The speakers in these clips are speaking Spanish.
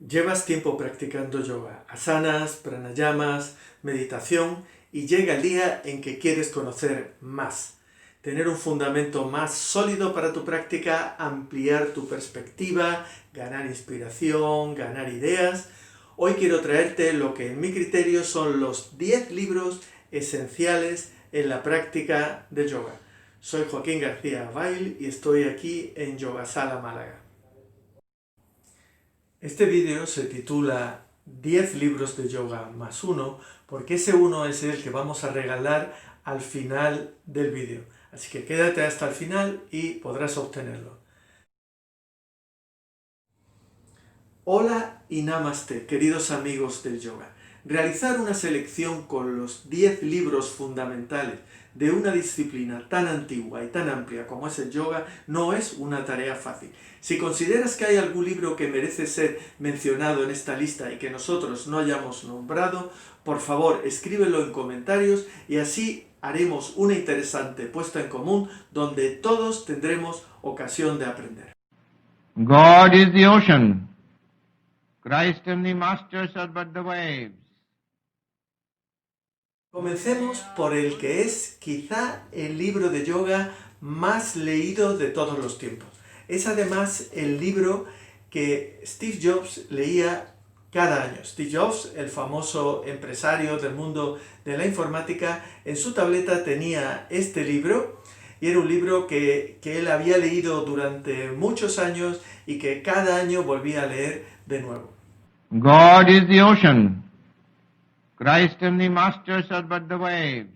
Llevas tiempo practicando yoga, asanas, pranayamas, meditación y llega el día en que quieres conocer más, tener un fundamento más sólido para tu práctica, ampliar tu perspectiva, ganar inspiración, ganar ideas. Hoy quiero traerte lo que en mi criterio son los 10 libros esenciales en la práctica de yoga. Soy Joaquín García Bail y estoy aquí en Yogasala Málaga. Este vídeo se titula 10 libros de yoga más uno, porque ese uno es el que vamos a regalar al final del vídeo. Así que quédate hasta el final y podrás obtenerlo. Hola y namaste, queridos amigos del yoga. Realizar una selección con los 10 libros fundamentales de una disciplina tan antigua y tan amplia como es el yoga no es una tarea fácil. Si consideras que hay algún libro que merece ser mencionado en esta lista y que nosotros no hayamos nombrado, por favor escríbelo en comentarios y así haremos una interesante puesta en común donde todos tendremos ocasión de aprender. God is the ocean. Christ and the masters are but the waves. Comencemos por el que es quizá el libro de yoga más leído de todos los tiempos. Es además el libro que Steve Jobs leía cada año. Steve Jobs, el famoso empresario del mundo de la informática, en su tableta tenía este libro y era un libro que él había leído durante muchos años y que cada año volvía a leer de nuevo. God is the ocean. Christ and the masters are but the waves.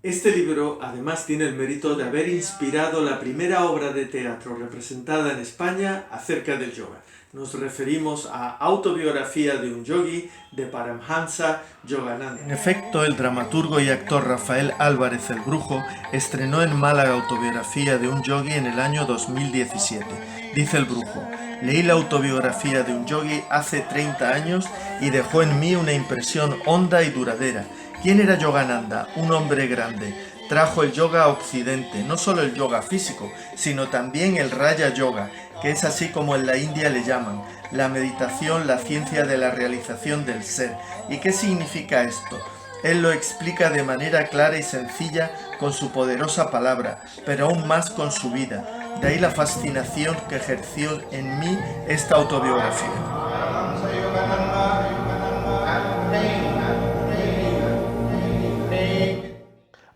Este libro además tiene el mérito de haber inspirado la primera obra de teatro representada en España acerca del yoga. Nos referimos a Autobiografía de un yogi de Paramhansa Yogananda. En efecto, el dramaturgo y actor Rafael Álvarez el Brujo estrenó en Málaga Autobiografía de un yogi en el año 2017. Dice el Brujo: leí la autobiografía de un yogi hace 30 años y dejó en mí una impresión honda y duradera. ¿Quién era Yogananda? Un hombre grande. Trajo el yoga a Occidente, no solo el yoga físico, sino también el Raya Yoga, que es así como en la India le llaman, la meditación, la ciencia de la realización del ser. ¿Y qué significa esto? Él lo explica de manera clara y sencilla con su poderosa palabra, pero aún más con su vida. De ahí la fascinación que ejerció en mí esta autobiografía.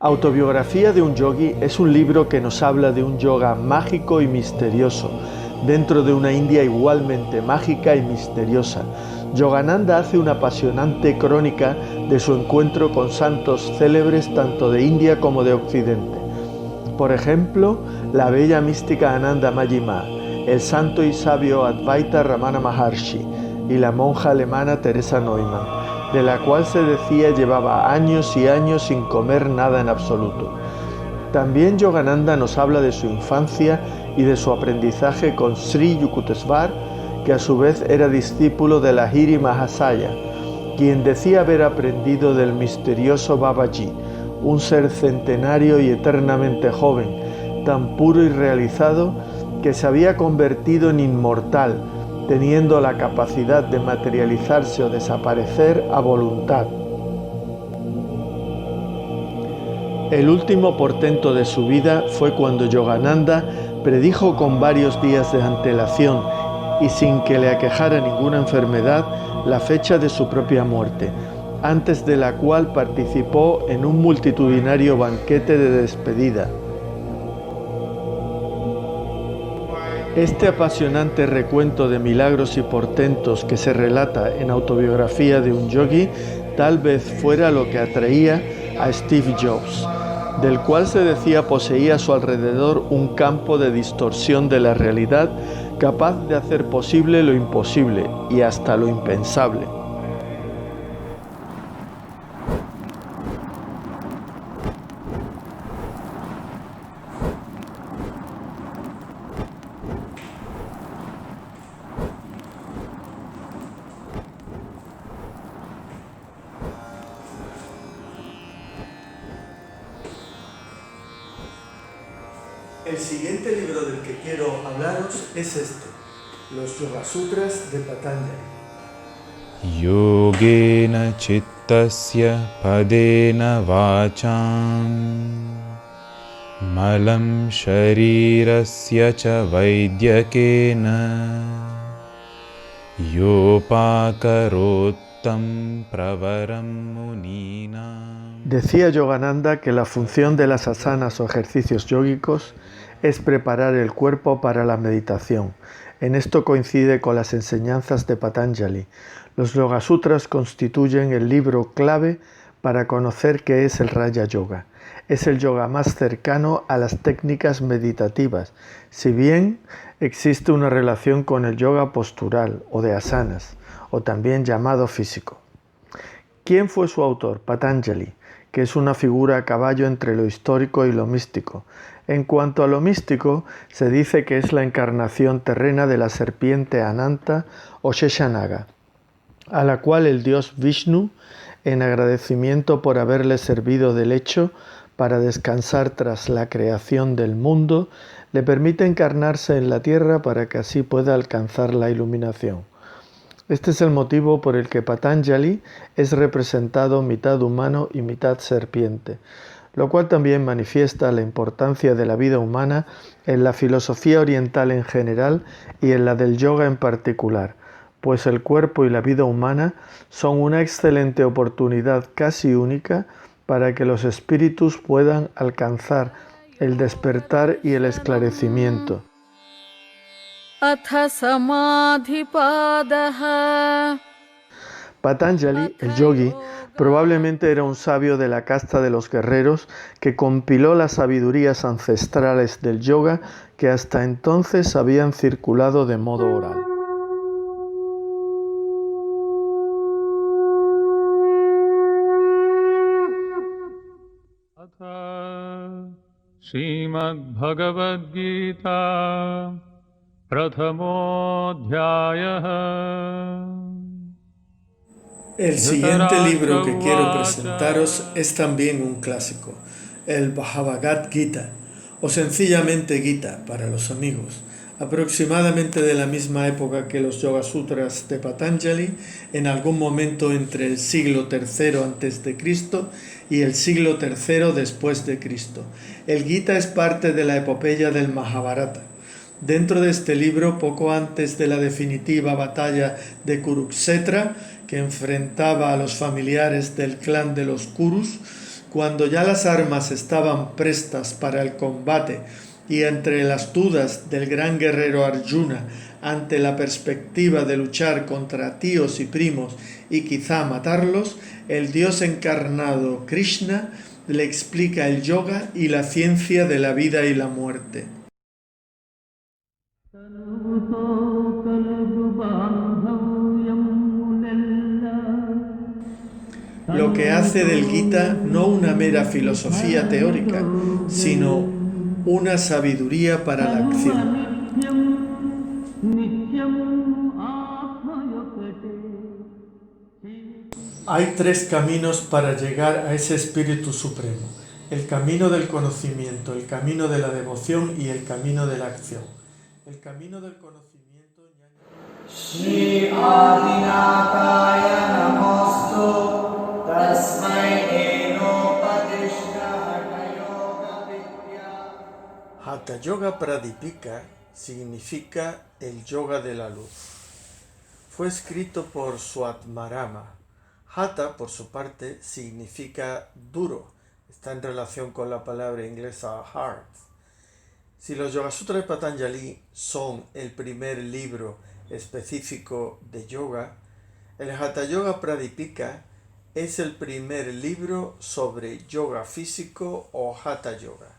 Autobiografía de un yogi es un libro que nos habla de un yoga mágico y misterioso, dentro de una India igualmente mágica y misteriosa. Yogananda hace una apasionante crónica de su encuentro con santos célebres tanto de India como de Occidente. Por ejemplo, la bella mística Ananda Majima, el santo y sabio Advaita Ramana Maharshi y la monja alemana Teresa Neumann, de la cual se decía llevaba años y años sin comer nada en absoluto. También Yogananda nos habla de su infancia y de su aprendizaje con Sri Yukteswar, que a su vez era discípulo de Lahiri Mahasaya, quien decía haber aprendido del misterioso Babaji, un ser centenario y eternamente joven, tan puro y realizado que se había convertido en inmortal, teniendo la capacidad de materializarse o desaparecer a voluntad. El último portento de su vida fue cuando Yogananda predijo con varios días de antelación y sin que le aquejara ninguna enfermedad la fecha de su propia muerte, antes de la cual participó en un multitudinario banquete de despedida. Este apasionante recuento de milagros y portentos que se relata en Autobiografía de un yogi tal vez fuera lo que atraía a Steve Jobs, del cual se decía poseía a su alrededor un campo de distorsión de la realidad capaz de hacer posible lo imposible y hasta lo impensable. El siguiente libro del que quiero hablaros es este, los Yoga Sutras de Patanjali. Yogena chittasya padena vacham malam sharirasya cha vaidyakena yopakarottam pravaram munina. Decía Yogananda que la función de las asanas o ejercicios yógicos es preparar el cuerpo para la meditación. En esto coincide con las enseñanzas de Patanjali. Los Yoga Sutras constituyen el libro clave para conocer qué es el Raja Yoga. Es el yoga más cercano a las técnicas meditativas, si bien existe una relación con el yoga postural o de asanas, o también llamado físico. ¿Quién fue su autor? Patanjali, que es una figura a caballo entre lo histórico y lo místico. En cuanto a lo místico, se dice que es la encarnación terrena de la serpiente Ananta o Sheshanaga, a la cual el dios Vishnu, en agradecimiento por haberle servido de lecho para descansar tras la creación del mundo, le permite encarnarse en la tierra para que así pueda alcanzar la iluminación. Este es el motivo por el que Patanjali es representado mitad humano y mitad serpiente, lo cual también manifiesta la importancia de la vida humana en la filosofía oriental en general y en la del yoga en particular, pues el cuerpo y la vida humana son una excelente oportunidad casi única para que los espíritus puedan alcanzar el despertar y el esclarecimiento. Patanjali, el yogi, probablemente era un sabio de la casta de los guerreros que compiló las sabidurías ancestrales del yoga que hasta entonces habían circulado de modo oral. Srimad Bhagavad Gita Prathamodhyayah. El siguiente libro que quiero presentaros es también un clásico, el Bhagavad Gita, o sencillamente Gita para los amigos, aproximadamente de la misma época que los Yoga Sutras de Patanjali, en algún momento entre el siglo III a.C. y el siglo III después de Cristo. El Gita es parte de la epopeya del Mahabharata. Dentro de este libro, poco antes de la definitiva batalla de Kurukshetra, que enfrentaba a los familiares del clan de los Kurus, cuando ya las armas estaban prestas para el combate y entre las dudas del gran guerrero Arjuna ante la perspectiva de luchar contra tíos y primos y quizá matarlos, el dios encarnado Krishna le explica el yoga y la ciencia de la vida y la muerte. Lo que hace del Gita no una mera filosofía teórica, sino una sabiduría para la acción. Hay tres caminos para llegar a ese espíritu supremo: el camino del conocimiento, el camino de la devoción y el camino de la acción. El camino del conocimiento... Shri Adinataya Namastu Tasmai Eno Padishta Hatha Yoga Vidya. Hatha Yoga Pradipika significa el yoga de la luz. Fue escrito por Swatmarama. Hatha, por su parte, significa duro. Está en relación con la palabra inglesa heart. Si los Yoga Sutras de Patanjali son el primer libro específico de yoga, el Hatha Yoga Pradipika es el primer libro sobre yoga físico o Hatha Yoga.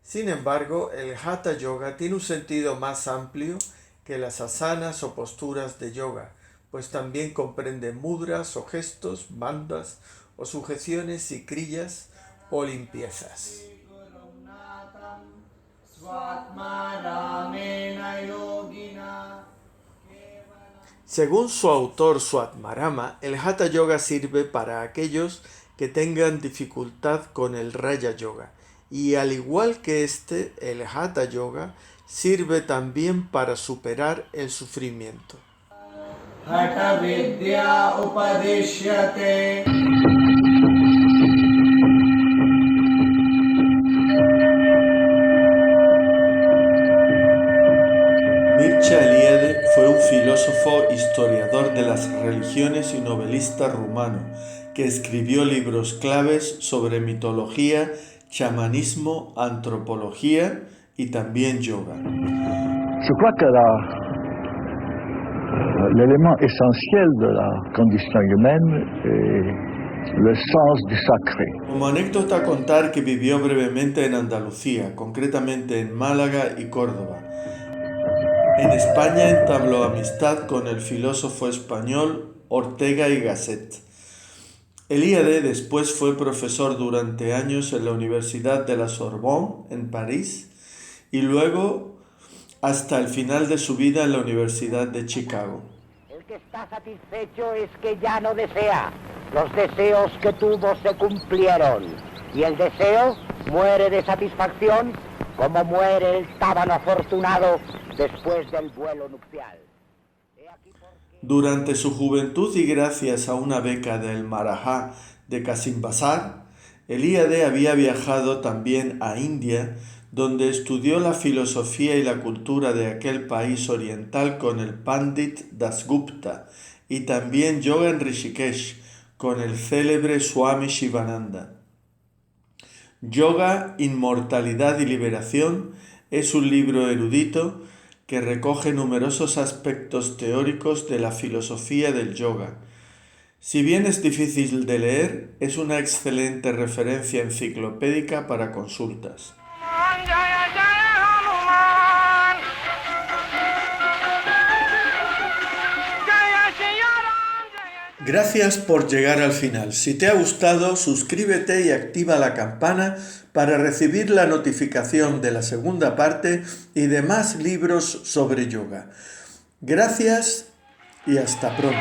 Sin embargo, el Hatha Yoga tiene un sentido más amplio que las asanas o posturas de yoga, pues también comprende mudras o gestos, bandhas o sujeciones y kriyas o limpiezas. Según su autor Swatmarama, el Hatha Yoga sirve para aquellos que tengan dificultad con el Raja Yoga, y al igual que el Hatha Yoga sirve también para superar el sufrimiento. हठविद्या उपदिश्यते। Mircea Eliade fue un filósofo, historiador de las religiones y novelista rumano que escribió libros claves sobre mitología, chamanismo, antropología y también yoga. Je crois que l'élément essentiel de la condition humaine est le sens du sacré. Como anécdota contar que vivió brevemente en Andalucía, concretamente en Málaga y Córdoba. En España entabló amistad con el filósofo español Ortega y Gasset. Eliade después fue profesor durante años en la Universidad de la Sorbonne, en París, y luego hasta el final de su vida en la Universidad de Chicago. El que está satisfecho es que ya no desea. Los deseos que tuvo se cumplieron. Y el deseo muere de satisfacción como muere el tábano afortunado después del vuelo nupcial. Durante su juventud y gracias a una beca del Maharaja de Qasim Bazar, Eliade había viajado también a India, donde estudió la filosofía y la cultura de aquel país oriental con el Pandit Dasgupta y también yoga en Rishikesh con el célebre Swami Shivananda. Yoga, Inmortalidad y Liberación es un libro erudito que recoge numerosos aspectos teóricos de la filosofía del yoga. Si bien es difícil de leer, es una excelente referencia enciclopédica para consultas. Gracias por llegar al final. Si te ha gustado, suscríbete y activa la campana para recibir la notificación de la segunda parte y de más libros sobre yoga. Gracias y hasta pronto.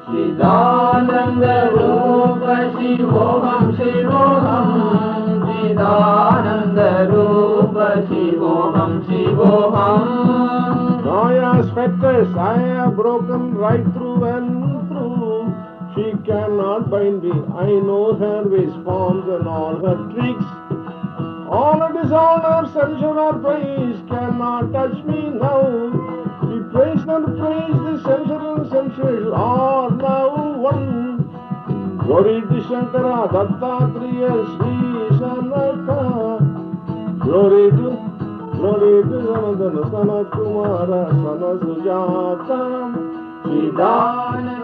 Chidananda Rupa Shivoham Shivoham Chidananda Rupa Shivoham Shivoham Maya's fetters I have broken right through and through. She cannot bind me. I know her ways, forms and all her tricks. Honor, dishonor, censure or praise cannot touch me now. The praise and praise, the censure and censure are now one. Glory to Shankara, Dattatreya, Sri Sanatana. Glory to Sanatana, Sanat Kumara, Sanat Sujata. Chidananda.